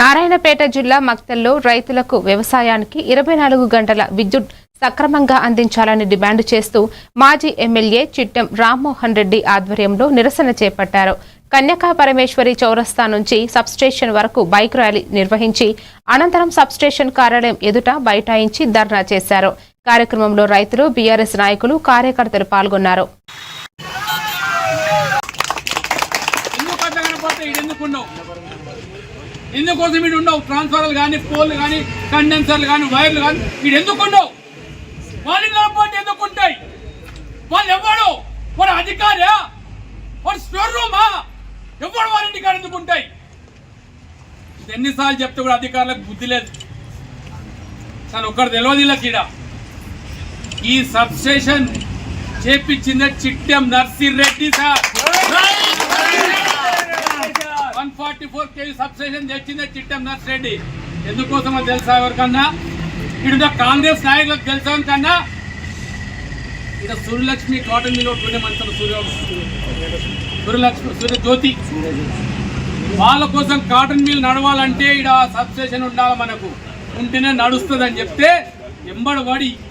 నారాయణపేట జిల్లా మక్తల్లో రైతులకు వ్యవసాయానికి 24 గంటల విద్యుత్ సక్రమంగా అందించాలని డిమాండ్ చేస్తూ మాజీ ఎమ్మెల్యే చిట్టెం రామ్మోహన్ రెడ్డి ఆధ్వర్యంలో నిరసన చేపట్టారు. కన్యకా పరమేశ్వరి చౌరస్తా నుంచి సబ్స్టేషన్ వరకు బైక్ ర్యాలీ నిర్వహించి అనంతరం సబ్స్టేషన్ కార్యాలయం ఎదుట బైఠాయించి ధర్నా చేశారు. కార్యక్రమంలో రైతులు, బీఆర్ఎస్ నాయకులు, కార్యకర్తలు పాల్గొన్నారు. ఎందుకోసం వీడు ఉండవు ట్రాన్స్ఫార్మర్లు కానీ, పోల్లు కానీ, కండెన్సర్లు కానీ, వైర్లు కానీ వీడు ఎందుకు ఉండవు? వాళ్ళు లేకపోతే ఎందుకుంటాయి? వాళ్ళు ఎవడు? వాడు అధికారా? వాడు స్టోర్ రూమా? ఎవడు వాళ్ళ ఇంటికాడ ఎందుకుంటాయి? ఎన్నిసార్లు చెప్తే కూడా అధికారులకు బుద్ధి లేదు. తను ఒక్కడు తెలియదు వీళ్ళకి. ఈ సబ్స్టేషన్ చేపించిందే Chittem Narsireddy sir. 144 kV substation తెచ్చిందే చిట్టెం నర్సిరెడ్డి. ఎందుకోసమో తెలుసా ఎవరికన్నా? ఇక్కడ కాంగ్రెస్ నాయకులకు తెలుసా కన్నా? ఇక్కడ సూర్యలక్ష్మి కాటన్ మిల్ ఒకటి మంచి సూర్యజ్యోతి వాళ్ళ కోసం కాటన్ మిల్ నడవాలంటే ఇక్కడ సబ్స్టేషన్ ఉండాలి, మనకు ఉంటేనే నడుస్తుంది అని చెప్తే ఎంబడి